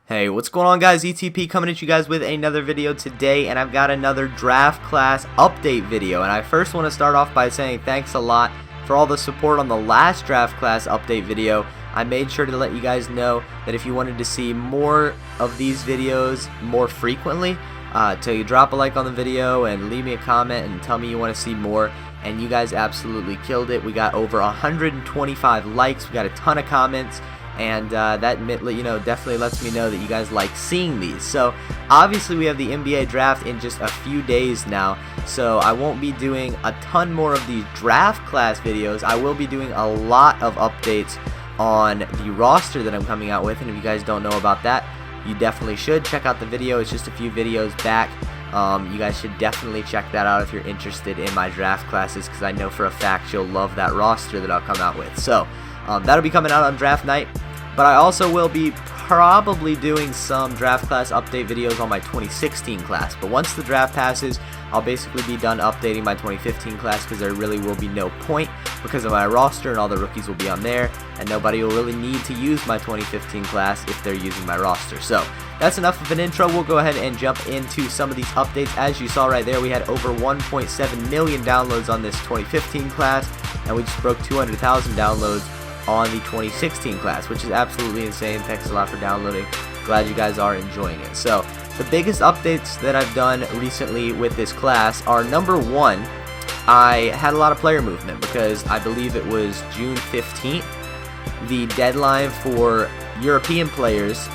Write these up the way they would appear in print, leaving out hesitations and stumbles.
Hey, what's going on, guys? ETP coming at you guys with another video today, and I've got another draft class update video. And I first want to start off by saying thanks a lot for all the support on the last draft class update video. I made sure to let you guys know that if you wanted to see more of these videos more frequently, to drop a like on the video and leave me a comment and tell me you want to see more. And you guys absolutely killed it. We got over 125 likes, we got a ton of comments, and that definitely lets me know that you guys like seeing these. So obviously we have the NBA draft in just a few days now, so I won't be doing a ton more of these draft class videos. I will be doing a lot of updates on the roster that I'm coming out with, and if you guys don't know about that, you definitely should check out the video. It's just a few videos back. You guys should definitely check that out if you're interested in my draft classes, because I know for a fact you'll love that roster that I'll come out with. So that'll be coming out on draft night. But I also will be probably doing some draft class update videos on my 2016 class. But once the draft passes, I'll basically be done updating my 2015 class, because there really will be no point because of my roster and all the rookies will be on there, and nobody will really need to use my 2015 class if they're using my roster. So that's enough of an intro. We'll go ahead and jump into some of these updates. As you saw right there, we had over 1.7 million downloads on this 2015 class, and we just broke 200,000 downloads on the 2016 class, which is absolutely insane. Thanks a lot for downloading. Glad you guys are enjoying it. So the biggest updates that I've done recently with this class are, number one, I had a lot of player movement because I believe it was June 15th, the deadline for European players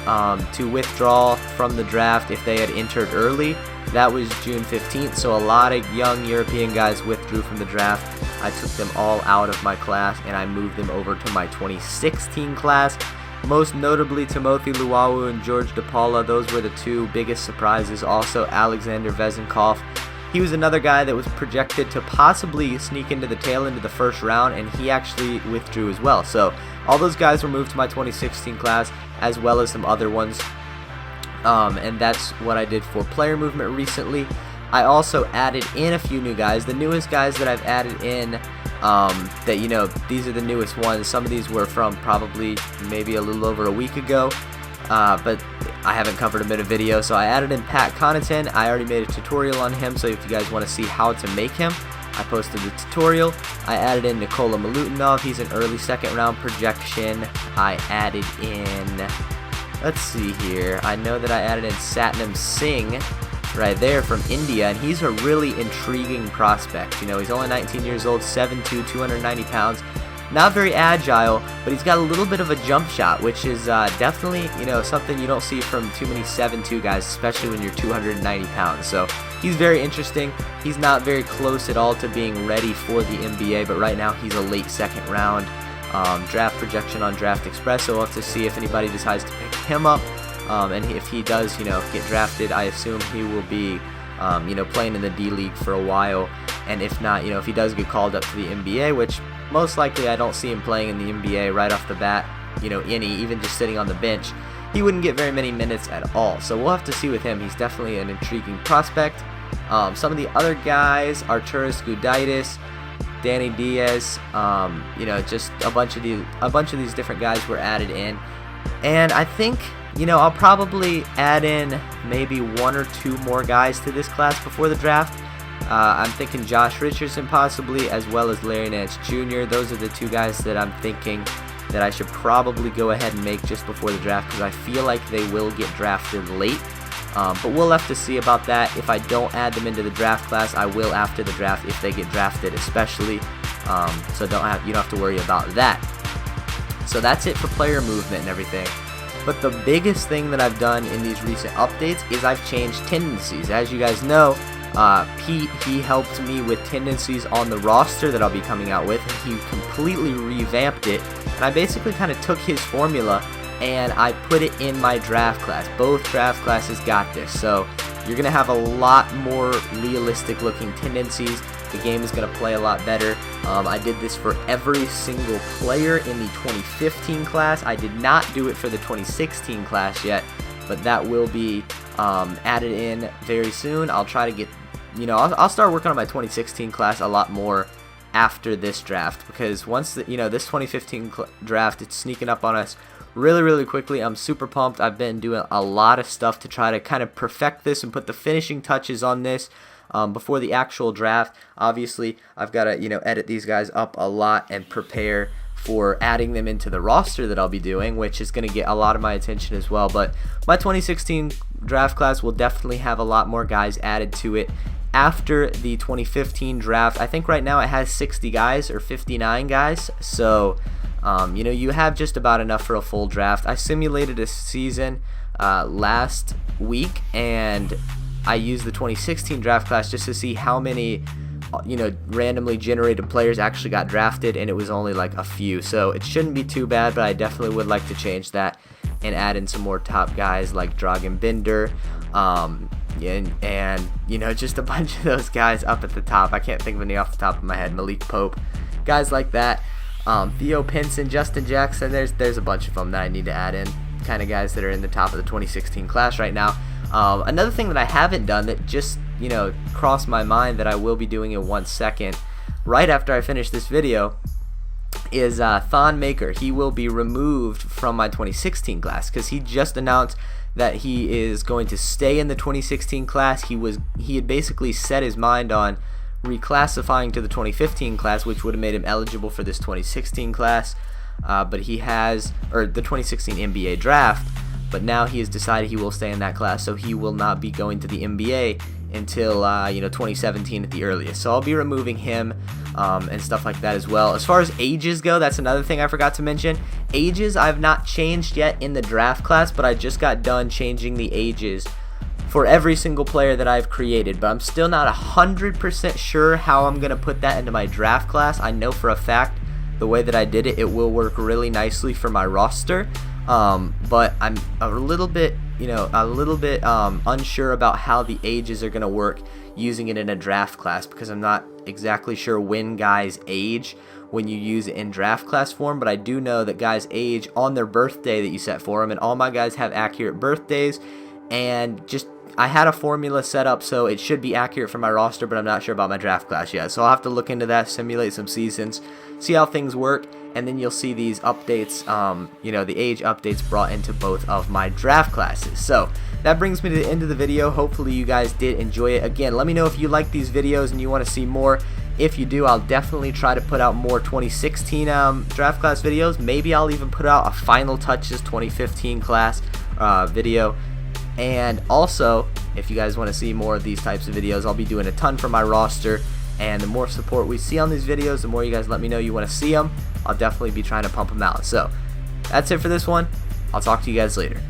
to withdraw from the draft if they had entered early. That was June 15th, so a lot of young European guys withdrew from the draft. I took them all out of my class and I moved them over to my 2016 class. Most notably Timothy Luwawu and George DePaula. Those were the two biggest surprises. Also Alexander Vezenkov. He was another guy that was projected to possibly sneak into the tail end of the first round, and he actually withdrew as well. So all those guys were moved to my 2016 class, as well as some other ones. And that's what I did for player movement recently. I also added in a few new guys. The newest guys that I've added in, these are the newest ones. Some of these were from probably maybe a little over a week ago, but I haven't covered them in a video. So I added in Pat Connaughton. I already made a tutorial on him, so if you guys want to see how to make him, I posted the tutorial. I added in Nikola Milutinov. He's an early second round projection. I added in, let's see here, I know that I added in Satnam Singh right there from India, and he's a really intriguing prospect. You know, he's only 19 years old, 7'2", 290 pounds. Not very agile, but he's got a little bit of a jump shot, which is definitely, something you don't see from too many 7'2" guys, especially when you're 290 pounds. So he's very interesting. He's not very close at all to being ready for the NBA, but right now he's a late second round draft projection on Draft Express, so we'll have to see if anybody decides to pick him up. And if he does, get drafted, I assume he will be, playing in the D League for a while. And if not, if he does get called up to the NBA, which most likely I don't see him playing in the NBA right off the bat, even just sitting on the bench, he wouldn't get very many minutes at all. So we'll have to see with him. He's definitely an intriguing prospect. Some of the other guys, Arturas Gudaitis, Danny Diaz, just a bunch of these different guys were added in. And I think, I'll probably add in maybe one or two more guys to this class before the draft. I'm thinking Josh Richardson possibly, as well as Larry Nance Jr. Those are the two guys that I'm thinking that I should probably go ahead and make just before the draft, because I feel like they will get drafted late. But we'll have to see about that. If I don't add them into the draft class, I will after the draft if they get drafted especially. So you don't have to worry about that. So that's it for player movement and everything. But the biggest thing that I've done in these recent updates is I've changed tendencies. As you guys know, Pete, he helped me with tendencies on the roster that I'll be coming out with. He completely revamped it, and I basically kind of took his formula and I put it in my draft class. Both draft classes got this, so you're going to have a lot more realistic looking tendencies. The game is going to play a lot better. I did this for every single player in the 2015 class. I did not do it for the 2016 class yet, but that will be added in very soon. I'll try to get, I'll start working on my 2016 class a lot more after this draft, because once this 2015 draft, it's sneaking up on us really quickly, I'm super pumped. I've been doing a lot of stuff to try to kind of perfect this and put the finishing touches on this before the actual draft. Obviously, I've got to edit these guys up a lot and prepare for adding them into the roster that I'll be doing, which is going to get a lot of my attention as well. But my 2016 draft class will definitely have a lot more guys added to it after the 2015 draft. I think right now it has 60 guys or 59 guys, so you have just about enough for a full draft. I simulated a season last week, and I used the 2016 draft class just to see how many randomly generated players actually got drafted, and it was only like a few, so it shouldn't be too bad. But I definitely would like to change that and add in some more top guys like Dragan Binder, and just a bunch of those guys up at the top. I can't think of any off the top of my head. Malik Pope, guys like that. Theo Pinson, Justin Jackson. There's a bunch of them that I need to add in, kind of guys that are in the top of the 2016 class right now. Another thing that I haven't done that just crossed my mind that I will be doing in 1 second, right after I finish this video, is Thon Maker. He will be removed from my 2016 class because he just announced that he is going to stay in the 2016 class. He had basically set his mind on reclassifying to the 2015 class, which would have made him eligible for this 2016 class, but the 2016 NBA draft. But now he has decided he will stay in that class, so he will not be going to the NBA until 2017 at the earliest. So I'll be removing him and stuff like that as well. As far as ages go, that's another thing I forgot to mention. Ages I've not changed yet in the draft class, but I just got done changing the ages for every single player that I've created. But I'm still not 100% sure how I'm going to put that into my draft class. I know for a fact the way that I did it, it will work really nicely for my roster. But I'm a little bit unsure about how the ages are going to work using it in a draft class, because I'm not exactly sure when guys age when you use it in draft class form. But I do know that guys age on their birthday that you set for them, and all my guys have accurate birthdays, and I had a formula set up so it should be accurate for my roster, but I'm not sure about my draft class yet. So I'll have to look into that, simulate some seasons, see how things work, and then you'll see these updates, the age updates brought into both of my draft classes. So that brings me to the end of the video. Hopefully you guys did enjoy it. Again, let me know if you like these videos and you want to see more. If you do, I'll definitely try to put out more 2016 draft class videos. Maybe I'll even put out a final touches 2015 class video. And also, if you guys want to see more of these types of videos, I'll be doing a ton for my roster. And the more support we see on these videos, the more you guys let me know you want to see them, I'll definitely be trying to pump them out. So that's it for this one. I'll talk to you guys later.